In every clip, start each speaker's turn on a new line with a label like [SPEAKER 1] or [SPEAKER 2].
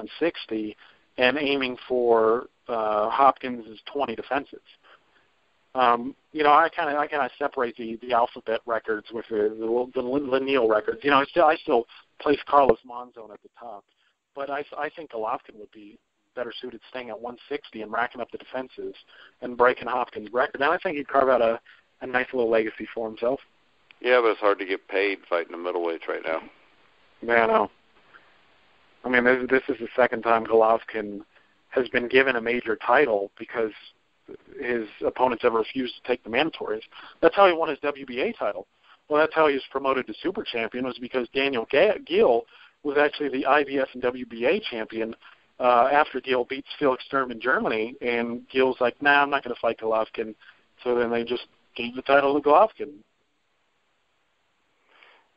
[SPEAKER 1] 160 and aiming for Hopkins' 20 defenses. I kind of separate the alphabet records with the Neal records. I still place Carlos Monzon at the top, but I think Golovkin would be better suited staying at 160 and racking up the defenses and breaking Hopkins' record. And I think he'd carve out a nice little legacy for himself.
[SPEAKER 2] Yeah, but it's hard to get paid fighting the middleweights right now.
[SPEAKER 1] Yeah, I know. I mean, this is the second time Golovkin has been given a major title because his opponents ever refused to take the mandatories. That's how he won his WBA title. Well, that's how he was promoted to super champion, was because Daniel Gill was actually the IBF and WBA champion after Gill beats Felix Sturm in Germany, and Gill's like, nah, I'm not going to fight Golovkin. So then they just gave the title to Golovkin.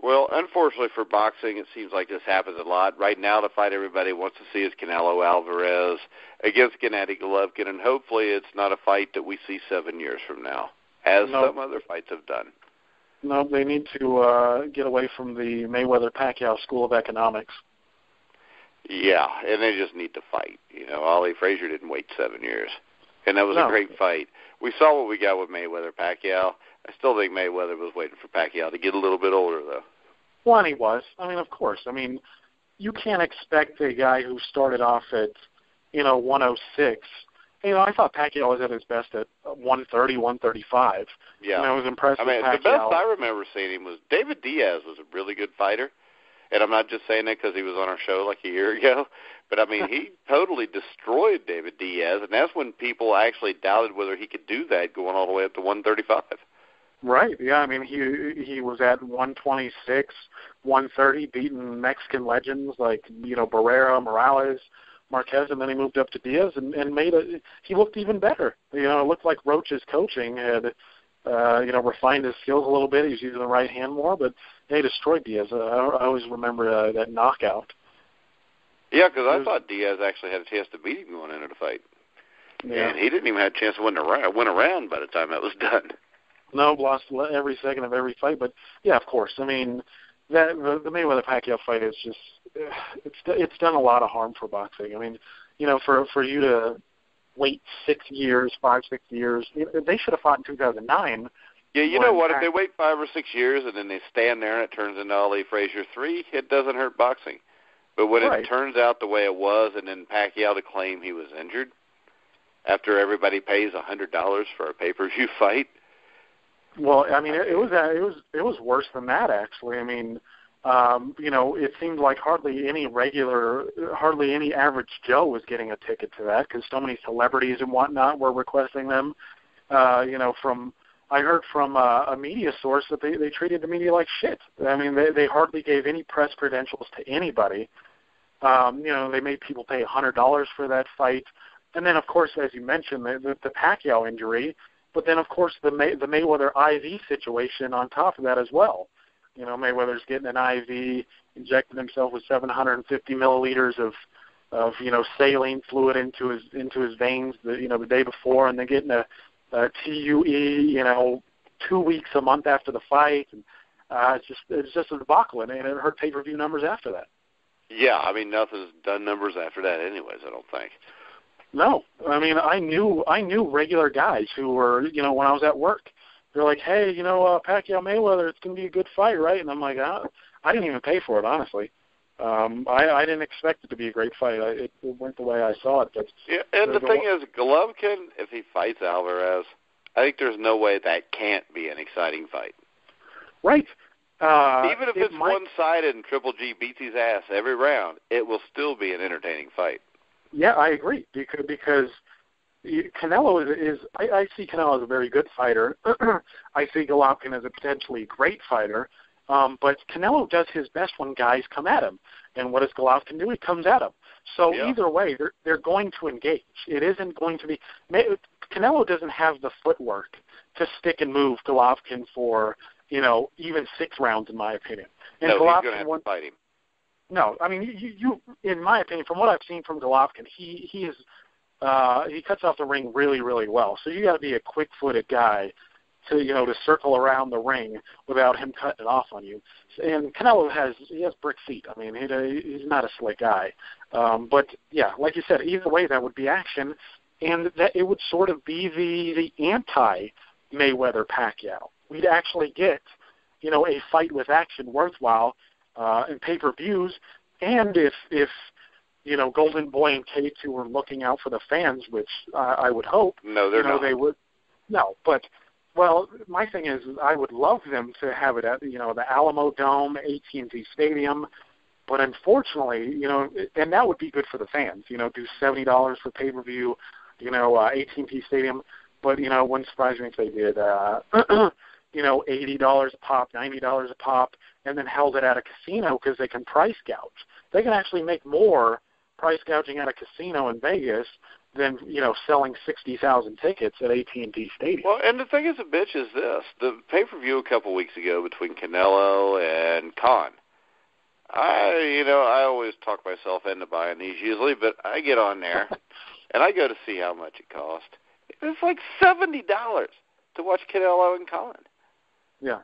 [SPEAKER 2] Well, unfortunately for boxing, it seems like this happens a lot. Right now, the fight everybody wants to see is Canelo Alvarez against Gennady Golovkin, and hopefully it's not a fight that we see 7 years from now, as some other fights have done.
[SPEAKER 1] No, they need to get away from the Mayweather-Pacquiao school of economics.
[SPEAKER 2] Yeah, and they just need to fight. Ali Frazier didn't wait 7 years, and that was a great fight. We saw what we got with Mayweather-Pacquiao. I still think Mayweather was waiting for Pacquiao to get a little bit older, though.
[SPEAKER 1] Well, and he was. I mean, of course. I mean, you can't expect a guy who started off at, 106. I thought Pacquiao was at his best at 130, 135.
[SPEAKER 2] Yeah.
[SPEAKER 1] I was impressed with Pacquiao.
[SPEAKER 2] The best I remember seeing him was David Diaz was a really good fighter. And I'm not just saying that because he was on our show like a year ago. But, I mean, he totally destroyed David Diaz, and that's when people actually doubted whether he could do that going all the way up to 135.
[SPEAKER 1] Right, yeah. I mean, he was at 126, 130, beating Mexican legends like, Barrera, Morales, Marquez, and then he moved up to Diaz and he looked even better. It looked like Roach's coaching had, refined his skills a little bit. He was using the right hand more, but they destroyed Diaz. I always remember that knockout.
[SPEAKER 2] Yeah, because I thought Diaz actually had a chance to beat him going into the fight. Yeah. And he didn't even have a chance to win around by the time that was done. No,
[SPEAKER 1] lost every second of every fight. But, yeah, of course. I mean, the Mayweather-Pacquiao fight is just it's done a lot of harm for boxing. I mean, for you to wait 6 years, 5, 6 years, they should have fought in 2009.
[SPEAKER 2] Yeah, you know what? If they wait 5 or 6 years and then they stand there and it turns into Ali Frazier 3, it doesn't hurt boxing. But when it turns out the way it was and then Pacquiao to claim he was injured after everybody pays $100 for a pay-per-view fight.
[SPEAKER 1] Well, I mean, it was worse than that, actually. I mean, it seemed like hardly any average Joe was getting a ticket to that because so many celebrities and whatnot were requesting them. I heard from a media source that they treated the media like shit. I mean, they hardly gave any press credentials to anybody. They made people pay $100 for that fight. And then, of course, as you mentioned, the Pacquiao injury, but then, of course, the Mayweather IV situation on top of that as well. Mayweather's getting an IV, injecting himself with 750 milliliters of saline fluid into his veins the day before, and then getting a TUE 2 weeks, a month after the fight, and it's just a debacle, and it hurt pay-per-view numbers after that.
[SPEAKER 2] Yeah, I mean nothing's done numbers after that, anyways. I don't think.
[SPEAKER 1] No, I mean I knew regular guys who were when I was at work. They're like, hey, Pacquiao Mayweather, it's going to be a good fight, right? And I'm like, I didn't even pay for it, honestly. I didn't expect it to be a great fight. It went the way I saw it. But
[SPEAKER 2] yeah, and the thing is, Golovkin, if he fights Alvarez, I think there's no way that can't be an exciting fight.
[SPEAKER 1] Right.
[SPEAKER 2] Even if it's one-sided and Triple G beats his ass every round, it will still be an entertaining fight.
[SPEAKER 1] Yeah, I agree, because Canelo I see Canelo as a very good fighter. I see Golovkin as a potentially great fighter. But Canelo does his best when guys come at him. And what does Golovkin do? He comes at him. So either way, they're going to engage. It isn't going to be – Canelo doesn't have the footwork to stick and move Golovkin for, even 6 rounds, in my opinion. And
[SPEAKER 2] no,
[SPEAKER 1] Golovkin
[SPEAKER 2] he's going to have to fight him.
[SPEAKER 1] No, I mean, you in my opinion, from what I've seen from Golovkin, he cuts off the ring really, really well. So you got to be a quick-footed guy to circle around the ring without him cutting it off on you. And Canelo has brick feet. I mean, he's not a slick guy. But yeah, like you said, either way, that would be action, and that it would sort of be the anti-Mayweather-Pacquiao. We'd actually get, a fight with action worthwhile in pay-per-views, and if Golden Boy and K2 were looking out for the fans, which I would hope.
[SPEAKER 2] No, they're not.
[SPEAKER 1] They would. No, but, well, my thing is I would love them to have it at, the Alamo Dome, AT&T Stadium, but unfortunately, and that would be good for the fans, do $70 for pay-per-view, AT&T Stadium, but, it wouldn't surprise me if they did, $80 a pop, $90 a pop, and then held it at a casino because they can price gouge. They can actually make more price gouging at a casino in Vegas than, selling 60,000 tickets at AT&T Stadium.
[SPEAKER 2] Well, and the thing is a bitch is this. The pay-per-view a couple weeks ago between Canelo and Khan, I always talk myself into buying these usually, but I get on there and I go to see how much it cost. It's like $70 to watch Canelo and Khan.
[SPEAKER 1] Yeah.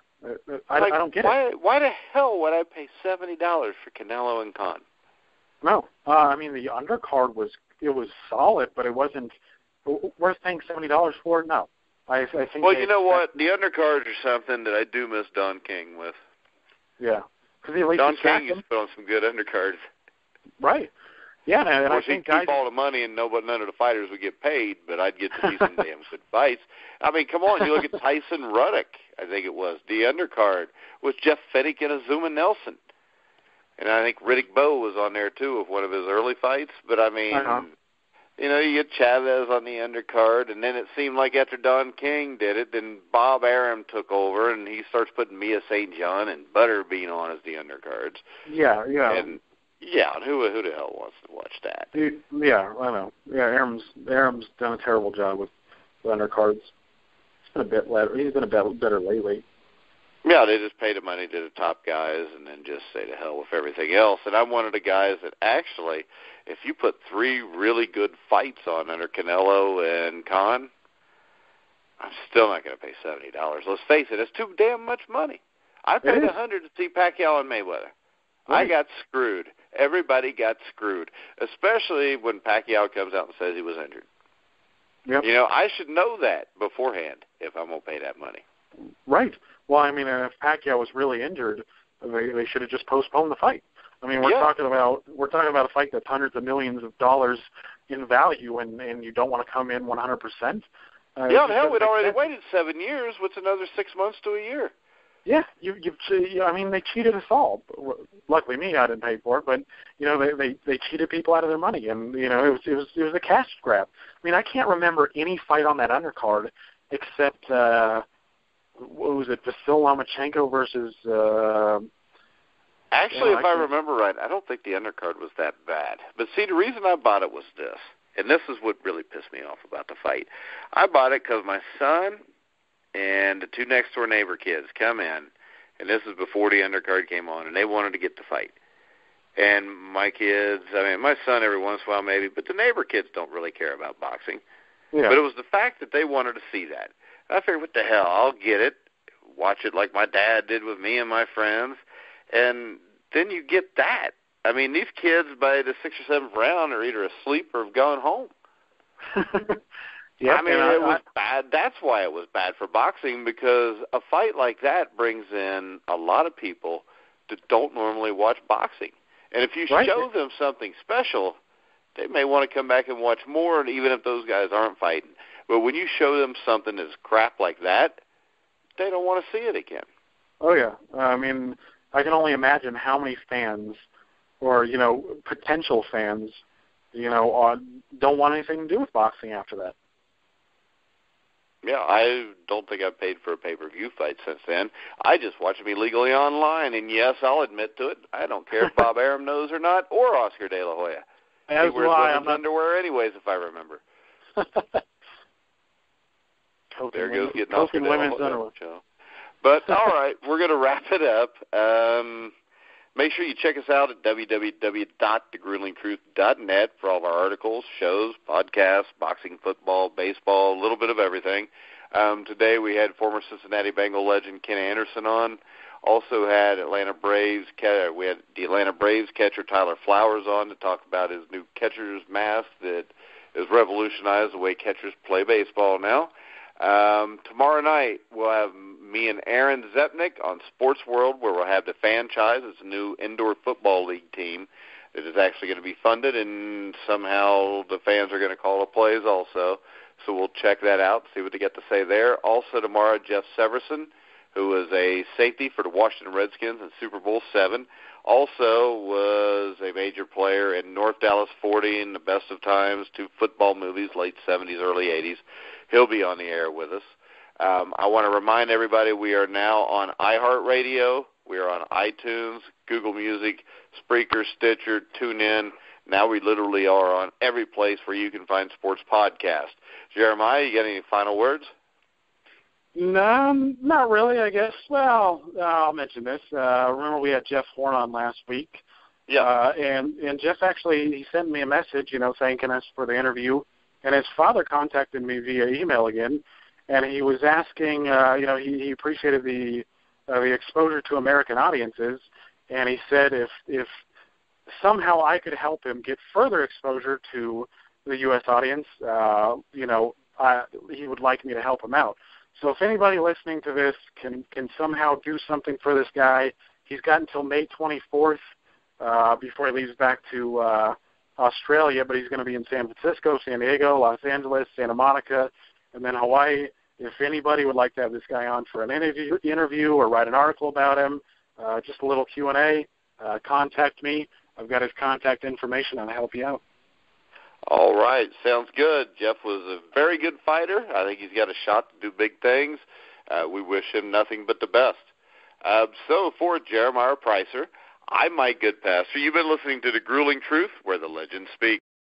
[SPEAKER 1] I don't get it.
[SPEAKER 2] Why the hell would I pay $70 for Canelo and Khan?
[SPEAKER 1] No. The undercard was solid, but it wasn't worth paying $70 for. No. I think.
[SPEAKER 2] Well, you know what? The undercards are something that I do miss Don King with.
[SPEAKER 1] Yeah. Because
[SPEAKER 2] Don King used to put on some good undercards.
[SPEAKER 1] Right. Yeah, and I think
[SPEAKER 2] he'd keep all the money and none of the fighters would get paid, but I'd get to see some damn good fights. I mean, come on, you look at Tyson Ruddock, I think it was, the undercard, with Jeff Fennick and Azuma Nelson. And I think Riddick Bowe was on there, too, of one of his early fights. But, I mean, you get Chavez on the undercard, and then it seemed like after Don King did it, then Bob Arum took over, and he starts putting Mia St. John and Butterbean on as the undercards.
[SPEAKER 1] Yeah.
[SPEAKER 2] And who the hell wants to watch that?
[SPEAKER 1] Yeah, I know. Yeah, Arum's done a terrible job with the undercards. He's been a bit better lately.
[SPEAKER 2] Yeah, they just pay the money to the top guys and then just say to hell with everything else. And I'm one of the guys that actually, if you put 3 really good fights on under Canelo and Khan, I'm still not going to pay $70. Let's face it, it's too damn much money. I paid $100 to see Pacquiao and Mayweather. Right. I got screwed. Everybody got screwed, especially when Pacquiao comes out and says he was injured.
[SPEAKER 1] Yep.
[SPEAKER 2] I should know that beforehand if I'm going to pay that money.
[SPEAKER 1] Right. Well, if Pacquiao was really injured, they should have just postponed the fight. We're talking about a fight that's hundreds of millions of dollars in value, and you don't want to come in 100%.
[SPEAKER 2] Hell, we'd already waited 7 years. What's another 6 months to a year?
[SPEAKER 1] Yeah, they cheated us all. Luckily, I didn't pay for it, but they cheated people out of their money, and it was a cash grab. I can't remember any fight on that undercard except what was it, Vasil Lomachenko versus.
[SPEAKER 2] Actually, if I remember right, I don't think the undercard was that bad. But see, the reason I bought it was this, and this is what really pissed me off about the fight. I bought it because my son and the 2 next-door neighbor kids come in, and this is before the undercard came on, and they wanted to get the fight. And my kids, my son every once in a while maybe, but the neighbor kids don't really care about boxing. Yeah. But it was the fact that they wanted to see that. I figured, what the hell, I'll get it, watch it like my dad did with me and my friends, and then you get that. These kids by the 6th or 7th round are either asleep or have gone home.
[SPEAKER 1] Yeah,
[SPEAKER 2] it was bad. That's why it was bad for boxing, because a fight like that brings in a lot of people that don't normally watch boxing. And if you show them something special, they may want to come back and watch more, and even if those guys aren't fighting. But when you show them something that's crap like that, they don't want to see it again.
[SPEAKER 1] Oh, yeah. I can only imagine how many fans or, potential fans, don't want anything to do with boxing after that.
[SPEAKER 2] Yeah, I don't think I've paid for a pay-per-view fight since then. I just watch them illegally online, and yes, I'll admit to it. I don't care if Bob Arum knows or not, or Oscar De La Hoya. He wears women's underwear anyways, if I remember. There goes getting Oscar De La Hoya. But, all right, we're going to wrap it up. Make sure you check us out at www.thegruelingtruth.net for all of our articles, shows, podcasts, boxing, football, baseball, a little bit of everything. Today we had former Cincinnati Bengal legend Ken Anderson on. Also had the Atlanta Braves catcher Tyler Flowers on to talk about his new catcher's mask that has revolutionized the way catchers play baseball now. Tomorrow night we'll have me and Aaron Zepnick on Sports World, where we'll have the Franchise. It's a new indoor football league team that is actually going to be funded, and somehow the fans are going to call the plays also. So we'll check that out, see what they get to say there. Also tomorrow, Jeff Severson, who was a safety for the Washington Redskins in Super Bowl VII, also was a major player in North Dallas 40 and The Best of Times, 2 football movies, late 70s, early 80s. He'll be on the air with us. I want to remind everybody we are now on iHeartRadio. We are on iTunes, Google Music, Spreaker, Stitcher, TuneIn. Now we literally are on every place where you can find sports podcasts. Jeremiah, you got any final words?
[SPEAKER 1] No, not really, I guess. Well, I'll mention this. Remember we had Jeff Horn on last week?
[SPEAKER 2] Yeah.
[SPEAKER 1] And Jeff actually, he sent me a message, thanking us for the interview. And his father contacted me via email again, and he was asking, he appreciated the exposure to American audiences, and he said if somehow I could help him get further exposure to the U.S. audience, he would like me to help him out. So if anybody listening to this can somehow do something for this guy, he's got until May 24th before he leaves back to Australia, but he's going to be in San Francisco, San Diego, Los Angeles, Santa Monica, and then Hawaii. If anybody would like to have this guy on for an interview or write an article about him, just a little Q&A, contact me. I've got his contact information, and I'll help you out.
[SPEAKER 2] All right. Sounds good. Jeff was a very good fighter. I think he's got a shot to do big things. We wish him nothing but the best. So for Jeremiah Preisser, I'm Mike Goodpaster. You've been listening to The Grueling Truth, where the legends speak.